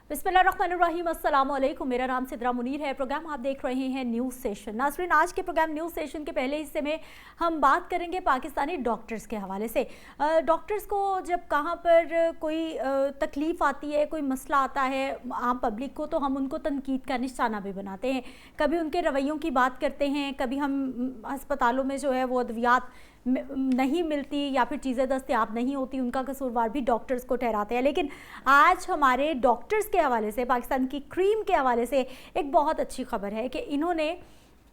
बिस्मिल्लाहिर्रहमानिर्रहीम, अस्सलाम वालेकुम। मेरा नाम सिद्रा मुनीर है। प्रोग्राम आप देख रहे हैं न्यूज़ सेशन। नाज़रीन, आज के प्रोग्राम न्यूज़ सेशन के पहले हिस्से में हम बात करेंगे पाकिस्तानी डॉक्टर्स के हवाले से। डॉक्टर्स को जब कहाँ पर कोई तकलीफ़ आती है, कोई मसला आता है आम पब्लिक को, तो हम उनको तनकीद का निशाना भी बनाते हैं। कभी उनके रवैयों की बात करते हैं, कभी हम अस्पतालों में जो है वो अद्वियात नहीं मिलती या फिर चीज़ें दस्तयाब नहीं होती, उनका कसूरवार भी डॉक्टर्स को ठहराते हैं। लेकिन आज हमारे डॉक्टर्स के हवाले से, पाकिस्तान की क्रीम के हवाले से एक बहुत अच्छी खबर है कि इन्होंने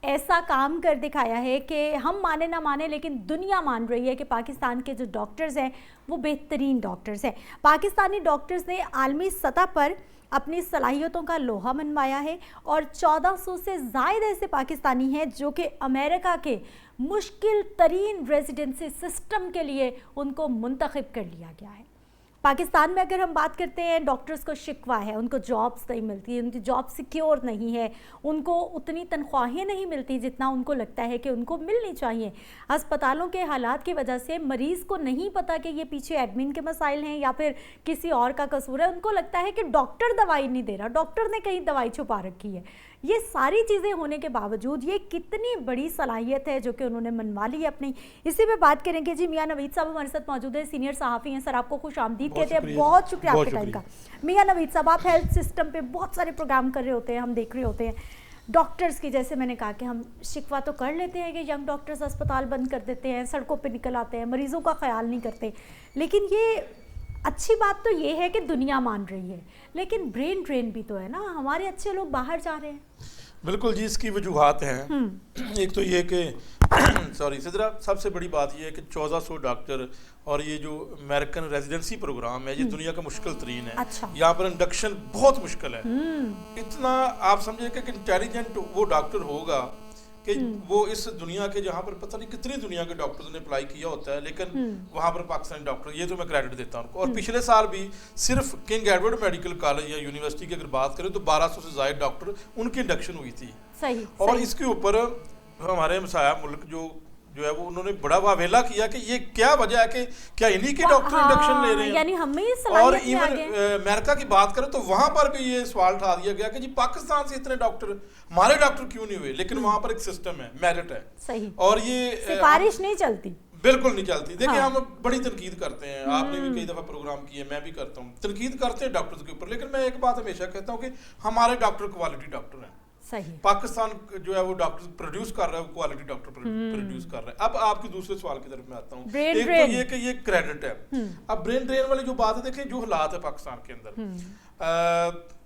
ऐसा काम कर दिखाया है कि हम माने ना माने लेकिन दुनिया मान रही है कि पाकिस्तान के जो डॉक्टर्स हैं वो बेहतरीन डॉक्टर्स हैं। पाकिस्तानी डॉक्टर्स ने आलमी सतह पर अपनी सलाहियतों का लोहा मनवाया है और 1400 से ज़ायद ऐसे पाकिस्तानी हैं जो कि अमेरिका के मुश्किल तरीन रेजिडेंसी सिस्टम के लिए उनको मुंतखब कर लिया गया है। पाकिस्तान में अगर हम बात करते हैं, डॉक्टर्स को शिकवा है, उनको जॉब्स नहीं मिलती, उनकी जॉब सिक्योर नहीं है, उनको उतनी तनख्वाहें नहीं मिलती जितना उनको लगता है कि उनको मिलनी चाहिए। अस्पतालों के हालात की वजह से मरीज़ को नहीं पता कि ये पीछे एडमिन के मसाइल हैं या फिर किसी और का कसूर है। उनको लगता है कि डॉक्टर दवाई नहीं दे रहा, डॉक्टर ने कहीं दवाई छुपा रखी है। ये सारी चीज़ें होने के बावजूद ये कितनी बड़ी सलाहियत है जो कि उन्होंने मनवा ली है अपनी। इसी पे बात करेंगे। जी, मियाँ नवीद साहब हमारे साथ मौजूद है, सीनियर सहाफ़ी हैं। सर, आपको खुश आमदीद कहते हैं। बहुत शुक्रिया आपके टाइम का। मियाँ नवीद साहब, आप हेल्थ सिस्टम पे बहुत सारे प्रोग्राम कर रहे होते हैं, हम देख रहे होते हैं। डॉक्टर्स की, जैसे मैंने कहा कि हम शिकवा तो कर लेते हैं कि यंग डॉक्टर्स अस्पताल बंद कर देते हैं, सड़कों पर निकल आते हैं, मरीज़ों का ख्याल नहीं करते। लेकिन ये अच्छी बात तो ये है कि दुनिया मान रही है, लेकिन ब्रेन ड्रेन भी तो है ना, हमारे अच्छे लोग बाहर जा रहे हैं। बिल्कुल जी, इसकी वजूहात हैं। एक तो ये कि सॉरी सिद्रा, सबसे बड़ी बात ये है कि 1400 डॉक्टर और ये जो अमेरिकन रेजिडेंसी प्रोग्राम है ये दुनिया का मुश्किल तरीन है। अच्छा। यहाँ पर इंडक्शन बहुत मुश्किल है। इतना आप समझे कि इंटेलिजेंट वो डॉक्टर होगा कि वो इस दुनिया के, जहाँ पर पता नहीं कितनी दुनिया के डॉक्टर्स ने अप्लाई किया होता है, लेकिन वहाँ पर पाकिस्तानी डॉक्टर, ये तो मैं क्रेडिट देता हूँ उनको। और पिछले साल भी सिर्फ किंग एडवर्ड मेडिकल कॉलेज या यूनिवर्सिटी की अगर बात करें तो 1200 से ज़ायद डॉक्टर उनकी इंडक्शन हुई थी। सही। और इसके ऊपर हमारे हमसाया मुल्क जो है वो उन्होंने बड़ा वावेला किया कि ये क्या वजह है कि क्या इन्हीं के डॉक्टर इंडक्शन ले रहे हैं, यानी हमें और इवन अमेरिका की बात करें तो वहां पर भी ये सवाल उठा दिया गया कि जी पाकिस्तान से इतने डॉक्टर, हमारे डॉक्टर क्यों नहीं हुए। लेकिन वहां पर एक सिस्टम है, मेरिट है। सही। और ये सिफारिश नहीं चलती, बिल्कुल नहीं चलती। देखिए, हम बड़ी तनकीद करते हैं, आपने भी कई दफा प्रोग्राम किए, मैं भी करता हूँ, तनकीद करते हैं डॉक्टर्स के ऊपर। लेकिन मैं एक बात हमेशा कहता हूँ कि हमारे डॉक्टर क्वालिटी डॉक्टर हैं। सही। पाकिस्तान जो है वो डॉक्टर प्रोड्यूस कर रहा है, वो क्वालिटी डॉक्टर प्रोड्यूस कर रहा है। अब आपके दूसरे सवाल की तरफ मैं आता हूँ। एक तो ये कि ये क्रेडिट है। अब ब्रेन ड्रेन वाली जो बात है, देखें जो हालात है पाकिस्तान के अंदर,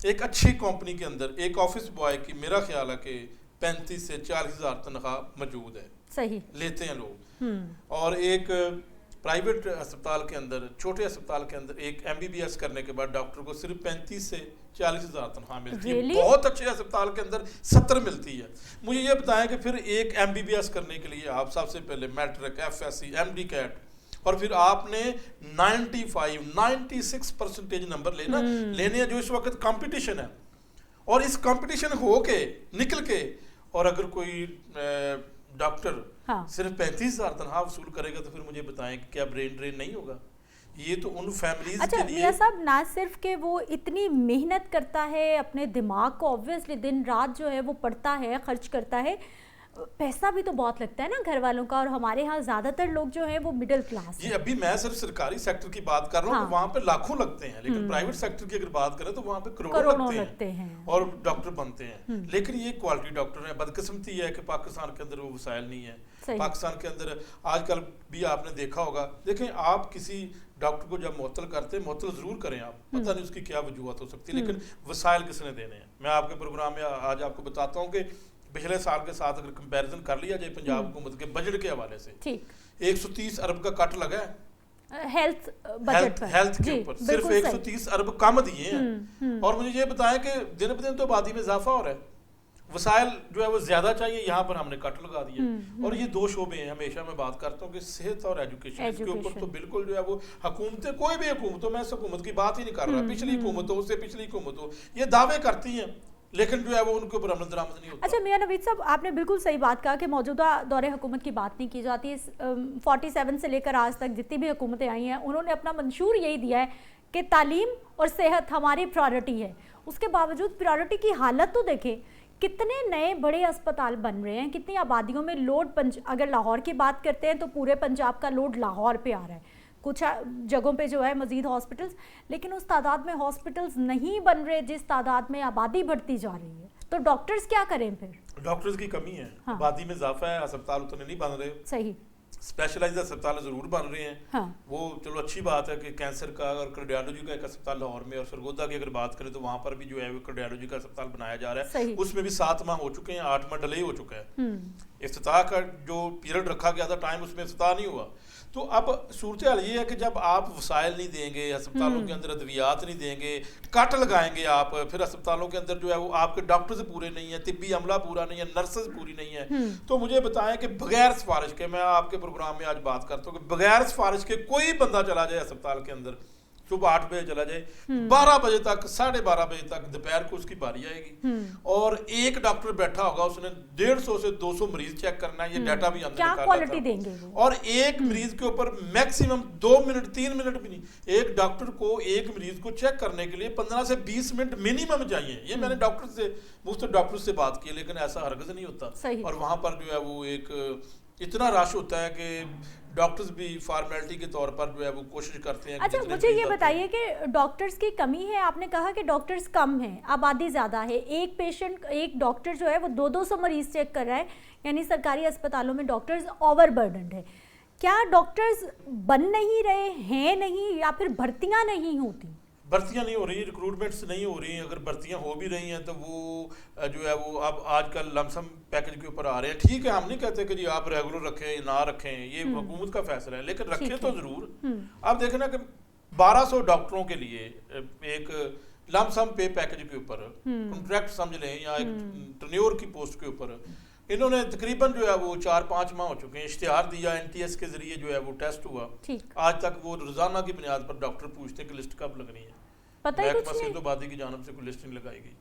एक अच्छी कंपनी के अंदर एक ऑफिस बॉय की मेरा ख्याल है कि 35 से 40 हज़ार तनख्वाह मौजूद है। सही लेते हैं लोग। और एक प्राइवेट अस्पताल के अंदर, छोटे अस्पताल के अंदर एक MBBS करने के बाद डॉक्टर को सिर्फ 35 से 40 हज़ार तनख्वाह मिलती है। बहुत अच्छे अस्पताल के अंदर 70 मिलती है। मुझे ये बताएं कि फिर एक MBBS करने के लिए आप सबसे पहले मैट्रिक, FSC, MD कैट, और फिर आपने 96% नंबर लेने हैं, जो इस वक्त कंपटीशन है। और इस कंपटीशन हो के निकल के, और अगर कोई डॉक्टर सिर्फ 35 हज़ार तनख्वाह वसूल करेगा तो फिर मुझे बताएं कि क्या ब्रेन ड्रेन नहीं होगा। ये तो उन फैमिलीज के लिए। मियां साहब, ना सिर्फ कि वो इतनी मेहनत करता है, अपने दिमाग को ऑब्वियसली दिन रात जो है वो पढ़ता है, खर्च करता है, पैसा भी तो बहुत लगता है ना घर वालों का। और हमारे यहाँ ज्यादातर लोग जो है वो मिडिल क्लास। जी, अभी मैं सिर्फ सरकारी सेक्टर की बात कर रहा हूँ, तो वहाँ पे लाखों लगते हैं। लेकिन प्राइवेट सेक्टर की अगर बात करें तो वहाँ पे करोड़ों लगते हैं और डॉक्टर बनते हैं। लेकिन ये क्वालिटी डॉक्टर है। बदकिस्मती है कि पाकिस्तान के अंदर वो वसाइल नहीं है। पाकिस्तान के अंदर आजकल भी आपने देखा होगा, देखें आप किसी डॉक्टर को जब मुअत्तल करते हैं, मुअत्तल जरूर करें आप, पता नहीं उसकी क्या वजूहत हो सकती है, लेकिन वसाइल किसने देने हैं। मैं आपके प्रोग्राम में आज आपको बताता हूँ कि पिछले साल के साथ अगर कंपैरिजन कर लिया जाए पंजाब हुकूमत के बजट के हवाले से, 130 अरब का कट लगा है हेल्थ के ऊपर। सिर्फ 130 अरब कम दिए हैं। और मुझे ये बताएं कि दिन ब दिन तो आबादी में इजाफा हो रहा है, वसाइल जो है वो ज्यादा चाहिए, यहाँ पर हमने कट लगा दिया। और ये दो शोबे हैं, हमेशा मैं बात करता हूँ कि सेहत और एजुकेशन, इसके ऊपर तो बिल्कुल जो है वो हुकूमतें, कोई भी हुकूमत हो, मैं इस हुकूमत की बात ही नहीं कर रहा, पिछली हुकूमत हो, उससे पिछली हुकूमत हो, ये दावे करती हैं, लेकिन जो है वो उनके ऊपर अमल दरामद नहीं होता। अच्छा मियां नवीद साहब, आपने बिल्कुल सही बात कहा कि मौजूदा दौरे हुकूमत की बात नहीं की जाती। 47 से लेकर आज तक जितनी भी हुकूमतें आई हैं, उन्होंने अपना मंशूर यही दिया है कि तालीम और सेहत हमारी प्रायोरिटी है। उसके बावजूद प्रायोरिटी की हालत तो देखें, कितने नए बड़े अस्पताल बन रहे हैं, कितनी आबादियों में लोड अगर लाहौर की बात करते हैं तो पूरे पंजाब का लोड लाहौर पे आ रहा है, कुछ जगहों पे जो है मजीद हॉस्पिटल्स, लेकिन उस तादाद में हॉस्पिटल्स नहीं बन रहे जिस तादाद में आबादी बढ़ती जा रही है। तो डॉक्टर्स क्या करें फिर? डॉक्टर्स की कमी है, हाँ। आबादी में इजाफा है, अस्पताल उतने नहीं बन रहे। सही, स्पेशलाइज्ड अस्पताल जरूर बन रहे हैं, हाँ। वो चलो अच्छी बात है कि कैंसर का और कार्डियोलॉजी का एक अस्पताल लाहौर में, और सरगोदा की अगर बात करें तो वहाँ पर भी जो है वो कार्डियोलॉजी का अस्पताल बनाया जा रहा है। उसमें भी 7 माह हो चुके हैं, 8 माह डिले हो चुका है। इफ्तिताह का जो पीरियड रखा गया था टाइम, उसमें इफ्तिताह नहीं हुआ। तो अब सूरत हाल ये है कि जब आप वसाइल नहीं देंगे, अस्पतालों के अंदर अद्वियात नहीं देंगे, कट लगाएंगे आप, फिर अस्पतालों के अंदर जो है वो आपके डॉक्टर्स पूरे नहीं है, तिब्बी अमला पूरा नहीं है, नर्सेज पूरी नहीं है, तो मुझे बताएं कि बगैर सिफारिश के, मैं आपके प्रोग्राम में आज बात करता हूँ कि बगैर सिफारिश के कोई बंदा चला जाए अस्पताल के अंदर, सुबह 8 बजे चला जाए, 12 बजे तक, 12:30 बजे तक दोपहर को उसकी बारी आएगी, और एक डॉक्टर बैठा होगा, उसने 150 से 200 मरीज चेक करना है। ये डाटा भी हमने निकाला था। और एक मरीज के ऊपर मैक्सिमम 2 मिनट 3 मिनट भी नहीं, एक डॉक्टर को एक मरीज को चेक करने के लिए 15 से 20 मिनट मिनिमम चाहिए। ये मैंने डॉक्टर से, मुफ्त डॉक्टर से बात की, लेकिन ऐसा हरगिज़ नहीं होता। और वहां पर जो है वो एक इतना रश होता है कि डॉक्टर्स भी फॉर्मेलिटी के तौर पर जो है वो कोशिश करते हैं। अच्छा, मुझे ये बताइए कि डॉक्टर्स की कमी है, आपने कहा कि डॉक्टर्स कम हैं, आबादी ज़्यादा है, एक पेशेंट, एक डॉक्टर जो है वो 200 मरीज चेक कर रहा है, यानी सरकारी अस्पतालों में डॉक्टर्स ओवरबर्डन्ड है। क्या डॉक्टर्स बन नहीं रहे हैं, नहीं, या फिर भर्तियाँ नहीं होती? भर्तियाँ नहीं हो रही, रिक्रूटमेंट्स नहीं हो रही। अगर भर्तियाँ हो भी रही हैं तो वो जो है वो अब आजकल लमसम पैकेज के ऊपर आ रहे हैं। ठीक है, हम नहीं कहते कि जी आप रेगुलर रखें ना रखें, ये हुकूमत का फैसला है, लेकिन रखें तो ज़रूर। अब देखें ना कि 1200 डॉक्टरों के लिए एक लमसम पे पैकेज के ऊपर कॉन्ट्रैक्ट समझ लें, या एक टर्न्योर की पोस्ट के ऊपर इन्होंने तकरीबन जो है वो 4-5 माह हो चुके हैं, इश्तिहार दिया, NTS के जरिए जो है वो टेस्ट हुआ, आज तक वो रोजाना की बुनियाद पर डॉक्टर पूछते हैं कि लिस्ट कब लगनी है, पता ही कुछ नहीं। तो बादी की जानब से कोई लिस्ट नहीं लगाई गई।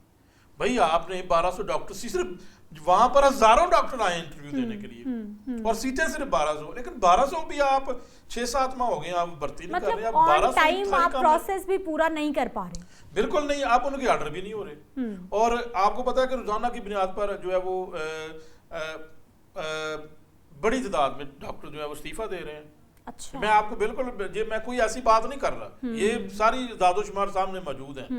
भाई आपने 1200 डॉक्टर, सिर्फ वहां पर हजारों डॉक्टर आए इंटरव्यू देने के लिए, और सीटें सिर्फ 1200, लेकिन 1200 भी आप 6-7 माह हो गए आप भर्ती नहीं कर रहे, आप 1200 टाइम आप प्रोसेस भी पूरा नहीं कर पा रहे। बिल्कुल नहीं, आप उनके ऑर्डर भी नहीं हो रहे, और आपको पता है कि रोजाना की बुनियाद पर जो है वो बड़ी तादाद में डॉक्टर जो है वो इस्तीफा दे रहे हैं। अच्छा। मैं आपको बिल्कुल, मैं कोई ऐसी बात नहीं कर रहा, ये सारी दादोशुमार सामने मौजूद हैं,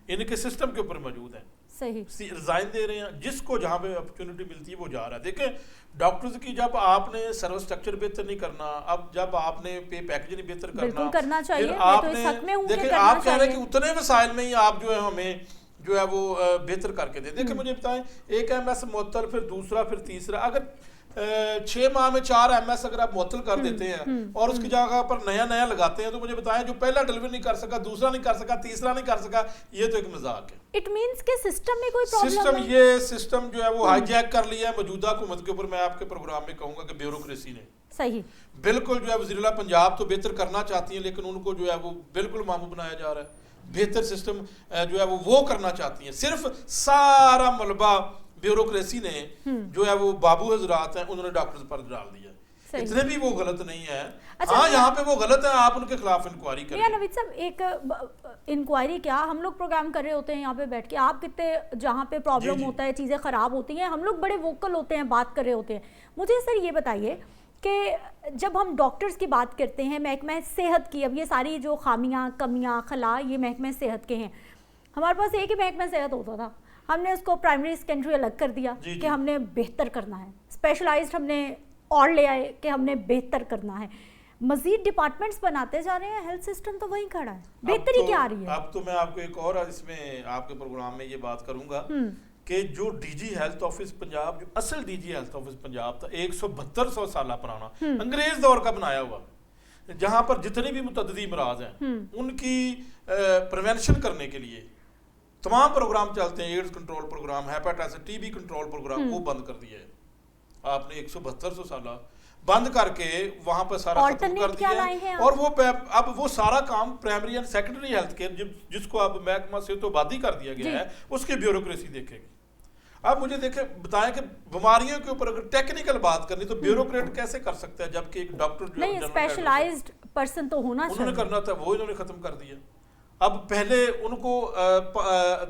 इनके सिस्टम के ऊपर मौजूद हैं। सही, रिजाइन दे रहे हैं, जिसको जहाँ पे अपॉर्चुनिटी मिलती है वो जा रहा है। देखें, डॉक्टर्स की जब आपने सर्विस स्ट्रक्चर बेहतर नहीं करना, अब जब आपने पे पैकेज नहीं बेहतर करना चाहिए, आपने देखें, आप कह रहे हैं कि उतने वसाइल में ही आप जो है हमें जो है वो बेहतर करके दे। देखिए मुझे बताएं, एक MS मुअत्तल, फिर दूसरा, फिर तीसरा, अगर 6 माह में 4 MS अगर आप मुअत्तल कर देते हैं और उसकी जगह पर नया नया लगाते हैं, तो मुझे बताएं जो पहला डिलीवरी नहीं कर सका, दूसरा नहीं कर सका, तीसरा नहीं कर सका, ये तो एक मजाक है। इट मींस के सिस्टम में कोई प्रॉब्लम है। ये सिस्टम जो है वो हाईजैक कर लिया है मौजूदा हुकूमत के ऊपर। मैं आपके प्रोग्राम में कहूंगा कि ब्यूरोक्रेसी ने सही बिल्कुल जो है वज़ीर-ए-आला पंजाब तो बेहतर करना चाहती है, लेकिन उनको जो है वो बिल्कुल मामू बनाया जा रहा है। बेहतर सिस्टम जो है वो करना चाहती है, सिर्फ सारा मलबा ब्यूरोक्रेसी ने जो है वो बाबू हजरात हैं उन्होंने डॉक्टर्स पर डाल दिया। इतने भी वो गलत नहीं है। अच्छा, हाँ, यहाँ पे वो गलत है, आप उनके खिलाफ इंक्वायरी करें। या नवीद साहब, एक इंक्वायरी क्या, हम लोग प्रोग्राम कर रहे होते हैं यहाँ पे बैठ के, आप कितने जहाँ पे प्रॉब्लम होता है, चीज़ें ख़राब होती हैं, हम लोग बड़े वोकल होते हैं, बात कर रहे होते हैं। मुझे सर ये बताइए कि जब हम डॉक्टर्स की बात करते हैं, महकमा सेहत की, अब ये सारी जो खामियां कमियां खला ये महकमा सेहत के हैं। हमारे पास एक ही महकमा सेहत होता था, हमने उसको प्राइमरी सेकेंडरी अलग कर दिया कि हमने बेहतर करना है, स्पेशलाइज्ड हमने और ले आए कि हमने बेहतर करना है, मजीद डिपार्टमेंट्स बनाते जा रहे हैं, हेल्थ सिस्टम तो वहीं खड़ा है, बेहतरी क्या आ रही है? अब तो मैं आपको एक और इसमें आपके प्रोग्राम में ये बात करूंगा कि जो DG हेल्थ ऑफिस पंजाब, जो असल DG हेल्थ ऑफिस पंजाब था, 172 साल पुराना, अंग्रेज दौर का बनाया हुआ, जहां पर जितने भी मुतअद्दिद इमराज हैं उनकी प्रिवेंशन करने के लिए तमाम प्रोग्राम चलते हैं, AIDS control program, hepatitis, TB control program, वो बंद कर दिया है आपने। 172 साल बंद करके वहां पर सारा खत्म कर दिया है, और वो अब वो सारा काम primary and secondary health care जिसको अब महकमा से तो आबादी कर दिया गया है, उसकी ब्यूरोक्रेसी देखेगी। अब मुझे बताएं कि बीमारियों के ऊपर अगर टेक्निकल बात करनी तो ब्यूरोक्रेट कैसे कर सकता है, जबकि एक डॉक्टर नहीं, स्पेशलाइज्ड पर्सन तो होना चाहिए, उन्होंने करना था, वो इन्होंने खत्म कर दिया। اب پہلے ان کو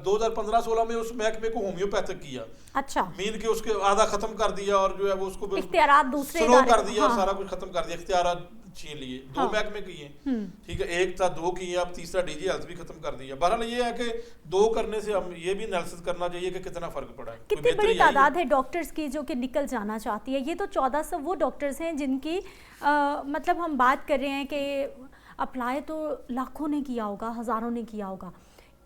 2015-16 میں اس محکمے کو ہومیوپیتھک کیا, اچھا مین کے اس کے آدھا ختم کر دیا اور جو ہے وہ اس کو اختیارات دوسرے سلو کر دیا اور سارا کچھ ختم کر دیا, اختیارات چھین لیے, 2 محکمے کیے, ٹھیک ہے, 1 تھا 2 کیے, اب تیسرا ڈی جی ہیلتھ بھی ختم کر دیا. بہرحال یہ ہے کہ 2 کرنے سے ہم یہ بھی انالیسس کرنا چاہیے کہ کتنا فرق پڑا ہے. کتنی بڑی تعداد ہے ڈاکٹرز کی جو کہ نکل جانا چاہتی ہے. یہ تو 1400 وہ ڈاکٹرز ہیں جن کی مطلب ہم بات کر رہے ہیں کہ اپلائی تو لاکھوں نے کیا ہوگا, ہزاروں نے کیا ہوگا.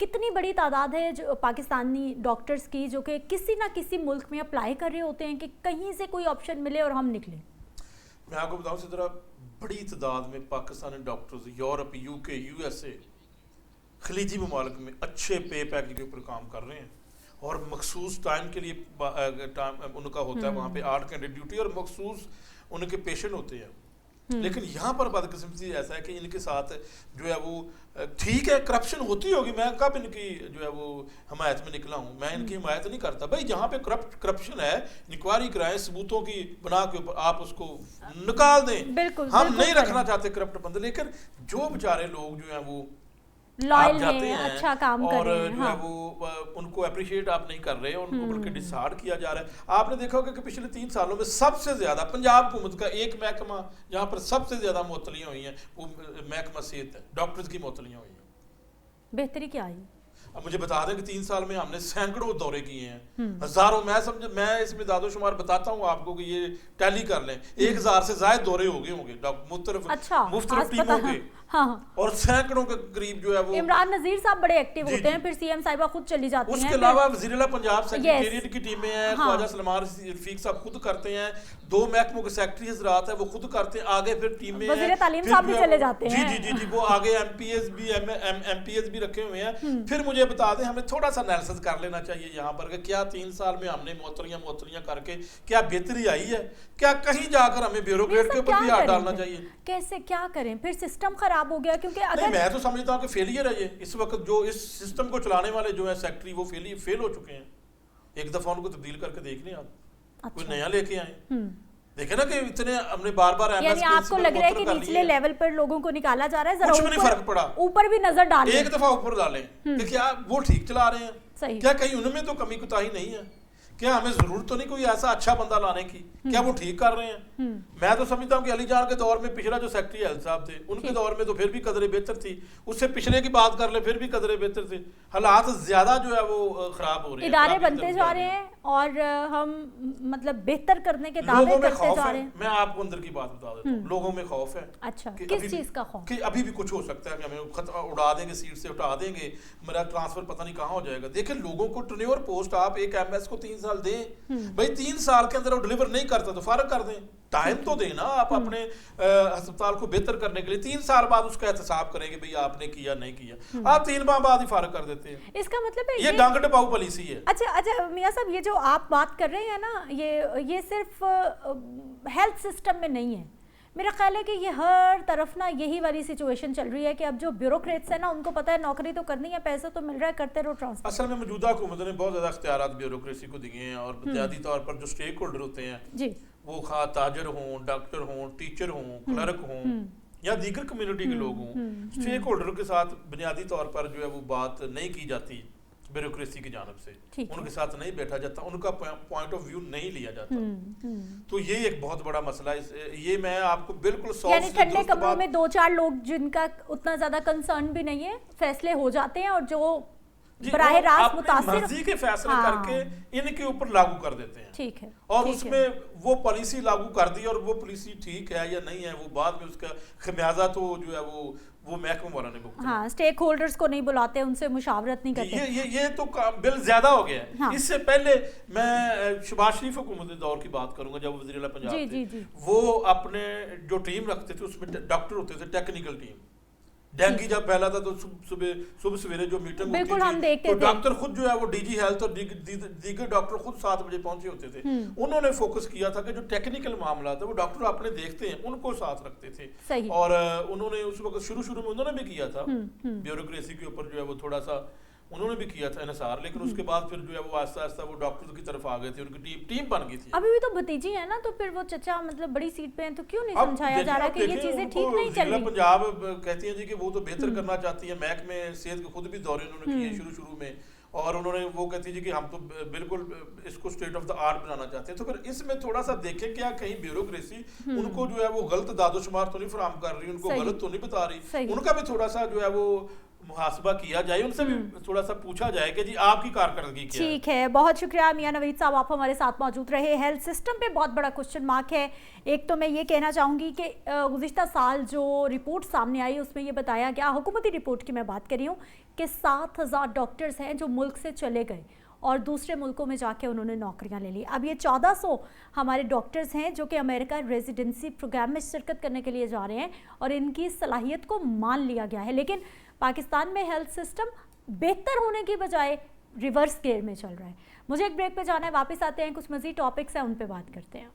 کتنی بڑی تعداد ہے جو پاکستانی ڈاکٹرز کی جو کہ کسی نہ کسی ملک میں اپلائی کر رہے ہوتے ہیں کہ کہیں سے کوئی آپشن ملے اور ہم نکلیں. میں آپ کو بتاؤں اسی طرح بڑی تعداد میں پاکستانی ڈاکٹرز یورپ, یو کے, یو ایس اے, خلیجی ممالک میں اچھے پے پیکیج کے اوپر کام کر رہے ہیں اور مخصوص ٹائم کے لیے ان کا ہوتا ہے وہاں پہ 8 گھنٹے ڈیوٹی اور مخصوص ان کے پیشنٹ ہوتے ہیں. لیکن یہاں پر بدقسمتی ایسا ہے کہ ان کے ساتھ جو ہے وہ ٹھیک ہے کرپشن ہوتی ہوگی, میں کب ان کی جو ہے وہ حمایت میں نکلا ہوں, میں ان کی حمایت نہیں کرتا. بھائی جہاں پہ کرپشن ہے انکوائری کرائیں, ثبوتوں کی بنا کے اوپر آپ اس کو نکال دیں. ہم نہیں رکھنا چاہتے کرپٹ بندے, لیکن جو بیچارے لوگ جو ہیں وہ لائل ہیں, اچھا کام کر رہے ہیں, اور جو ہے وہ ان کو اپریشیٹ آپ نہیں کر رہے, ان کو بلکہ ڈسہارڈ کیا جا رہا ہے. آپ نے دیکھا ہوگا کہ پچھلے 3 سالوں میں سب سے زیادہ پنجاب حکومت کا ایک محکمہ جہاں پر سب سے زیادہ معطلیاں ہوئی ہیں وہ محکمہ صحت ہے, ڈاکٹرز کی معطلیاں ہوئی ہیں. بہتری کیا آئی؟ اب مجھے بتا دیں کہ 3 سال میں ہم نے سینکڑوں دورے کیے ہیں, ہزاروں, میں اس میں داد و شمار بتاتا ہوں آپ کو کہ یہ ٹیلی کر لیں, 1000 سے زائد دورے ہو گئے ہوں گے مختلف ٹیموں کے, اور سینکڑوں کے قریب جو ہے وہ. عمران نذیر صاحب بڑے ایکٹیو ہوتے ہیں, پھر سی ایم صاحبہ خود چلی جاتی ہیں. اس کے علاوہ وزیر اعلیٰ پنجاب سیکریٹریٹ کی ٹیمیں ہیں, خواجہ سلمان رفیق صاحب خود کرتے ہیں, 2 محکموں کے سیکرٹری حضرات ہیں وہ خود کرتے ہیں, آگے پھر ٹیمیں ہیں, وزیر تعلیم صاحب بھی چلے جاتے ہیں. جی وہ آگے ایم پی ایس بھی رکھے ہوئے ہیں. پھر مجھے بتا دیں ہمیں تھوڑا سا انالیسس کر لینا چاہیے یہاں پر کہ کیا 3 سال میں ہم نے معطلیاں کر کے کیا بہتری آئی ہے, کیا کہیں جا کر ہمیں بیوروکریٹ کے اوپر بھی ہاتھ ڈالنا چاہیے. کیسے کیا کریں, پھر سسٹم خراب ہو گیا. کیونکہ اگر میں تو سمجھتا ہوں کہ فیلئر ہے یہ اس وقت, جو اس سسٹم کو چلانے والے جو ہیں سیکٹری وہ فیل ہو چکے ہیں. ایک دفعہ ان کو تبدیل کر کے دیکھ لیں, آپ کوئی نیا لے کے آئیں. دیکھیں نا کہ اتنے ہم نے بار بار یعنی آپ کو لگ رہا ہے کہ نچلے لیول پر لوگوں کو نکالا جا رہا ہے, ذرا کچھ بھی نہیں فرق پڑا, اوپر بھی نظر ڈالیں, ایک دفعہ اوپر ڈالیں کہ کیا وہ ٹھیک چلا رہے ہیں, کیا کہیں ان میں تو کمی کوتاہی نہیں ہے, کیا ہمیں ضرورت تو نہیں کوئی ایسا اچھا بندہ لانے کی, کیا وہ ٹھیک کر رہے ہیں. میں تو سمجھتا ہوں کہ علی جان کے دور میں پچھلا جو سیکرٹری ہیلتھ صاحب تھے ان کے دور میں تو پھر بھی قدرے بہتر تھی, اس سے پچھلے کی بات کر لیں پھر بھی قدرے بہتر تھے. حالات زیادہ جو ہے وہ خراب ہو رہے ہیں, ادارے بنتے جا رہے ہیں اور ہم مطلب بہتر کرنے کے دعوے کرتے جا رہے ہیں. میں آپ کو اندر کی بات بتا دیتا ہوں, لوگوں میں خوف ہے. اچھا, کس چیز کا خوف؟ کہ ابھی بھی کچھ ہو سکتا ہے کہ ہمیں اڑا دیں گے, سیٹ سے اٹھا دیں گے, میرا ٹرانسفر پتہ نہیں کہاں ہو جائے گا. دیکھیں لوگوں کو ٹرینیور پوسٹ آپ ایک ایم ایس کو 3 سال دیں, بھائی 3 سال کے اندر وہ ڈلیور نہیں کرتا تو فارغ کر دیں. ٹائم تو دینا آپ اپنے ہسپتال کو بہتر کرنے کے لیے. 3 سال بعد اس کا احتساب کریں گے بھئی آپ نے کیا نہیں کیا, آپ 3 ماہ بعد ہی فارغ کر دیتے ہیں. اس کا مطلب ہے یہ ڈانگ ٹپاؤ پالیسی ہے. اچھا میاں صاحب, یہ جو آپ بات کر رہے ہیں نا, یہ صرف ہیلتھ سسٹم میں نہیں ہے. میرا خیال ہے کہ یہ ہر طرف نا یہی والی سچویشن چل رہی ہے کہ اب جو بیوروکریٹس ہیں نا ان کو پتہ ہے نوکری تو کرنی ہے, پیسہ تو مل رہا ہے, کرتے رہو ٹرانسفر. اصل میں موجودہ حکومت نے بہت زیادہ اختیارات بیوروکریسی کو دیے ہیں, اور بنیادی طور پر جو سٹیک ہولڈر ہوتے ہیں جی, وہ خواہ تاجر ہوں, ڈاکٹر ہوں, ٹیچر ہوں, کلرک ہوں یا دیگر کمیونٹی کے لوگ ہوں, سٹیک ہولڈر کے ساتھ بنیادی طور پر جو ہے وہ بات نہیں کی جاتی بیوروکریسی کی جانب سے, ان کے ساتھ نہیں بیٹھا جاتا, ان کا پوائنٹ آف ویو نہیں لیا جاتا. تو یہ ایک بہت بڑا مسئلہ ہے. یہ میں آپ کو بالکل یعنی ٹھنڈے کمروں میں 2-4 لوگ جن کا اتنا زیادہ کنسرن بھی نہیں ہے فیصلے ہو جاتے ہیں, اور جو براہ راست متاثر مرضی کے فیصلے کر کے ان کے اوپر لاگو کر دیتے ہیں. ٹھیک ہے, اور اس میں وہ پالیسی لاگو کر دی, اور وہ پالیسی ٹھیک ہے یا نہیں ہے وہ بعد میں اس کا خمیازہ تو جو ہے وہ محکمہ والا نے بھگتنا. ہاں, سٹیک ہولڈرز کو نہیں بلاتے, ان سے مشاورت نہیں کرتے. یہ تو بل زیادہ ہو گیا ہے. اس سے پہلے میں شہباز شریف حکومت دور کی بات کروں گا, جب وزیر اعلیٰ پنجاب تھے, وہ اپنے جو ٹیم رکھتے تھے اس میں ڈاکٹر ہوتے تھے, ٹیکنیکل ٹیم. ڈینگی جب پھیلا تھا تو صبح سویرے جو میٹنگ ہوتی تھی تو ڈاکٹر خود جو ہے وہ ڈی جی ہیلتھ اور دیگر ڈاکٹر خود 7 بجے پہنچے ہوتے تھے. انہوں نے فوکس کیا تھا کہ جو ٹیکنیکل معاملات ہیں وہ ڈاکٹر اپنے دیکھتے ہیں, ان کو ساتھ رکھتے تھے. اور انہوں نے اس وقت شروع میں انہوں نے بھی کیا تھا بیوروکریسی کے اوپر جو ہے وہ تھوڑا سا उन्होंने भी किया था इन्हिसार, लेकिन उसके बाद फिर जो है वो आहिस्ता आहिस्ता वो डॉक्टर्स की तरफ आ गए थे, उनकी टीम बन गई थी। अभी भी तो भतीजी है ना, तो फिर वो चचा मतलब बड़ी सीट पे हैं, तो क्यों नहीं समझाया जा रहा कि ये चीजें ठीक नहीं चल रही? पंजाब कहती है जी कि वो तो बेहतर करना चाहती है, महकमे सेहत के खुद भी दौरे उन्होंने किए शुरू में, और उन्होंने वो कहती है कि हम तो बिल्कुल इसको स्टेट ऑफ द आर्ट बनाना चाहते हैं। तो फिर इसमें थोड़ा सा देखें क्या कहीं ब्यूरोक्रेसी उनको जो है वो गलत दादोशुमार तो नहीं फराहम कर रही, उनको गलत तो नहीं बता रही, उनका भी थोड़ा सा जो है वो मुहासबा किया जाए, उनसे भी थोड़ा सा पूछा जाए कि जी आपकी कारकर्दगी क्या है। ठीक है, बहुत शुक्रिया मियां नवीद साहब, आप हमारे साथ मौजूद रहे। हेल्थ सिस्टम पे बहुत बड़ा क्वेश्चन मार्क है। एक तो मैं ये कहना चाहूँगी कि गुज़िश्ता साल जो रिपोर्ट सामने आई उसमें ये बताया गया, हुकूमती रिपोर्ट की मैं बात कर रही हूँ, कि 7,000 डॉक्टर्स हैं जो मुल्क से चले गए और दूसरे मुल्कों में जाके उन्होंने नौकरियां ले ली। अब ये 1400 हमारे डॉक्टर्स हैं जो कि अमेरिका रेजिडेंसी प्रोग्राम में शिरकत करने के लिए जा रहे हैं और इनकी सलाहियत को मान लिया गया है, लेकिन पाकिस्तान में हेल्थ सिस्टम बेहतर होने की बजाय रिवर्स गियर में चल रहा है। मुझे एक ब्रेक पे जाना है, वापस आते हैं, कुछ मज़ीद टॉपिक्स हैं उन पे बात करते हैं।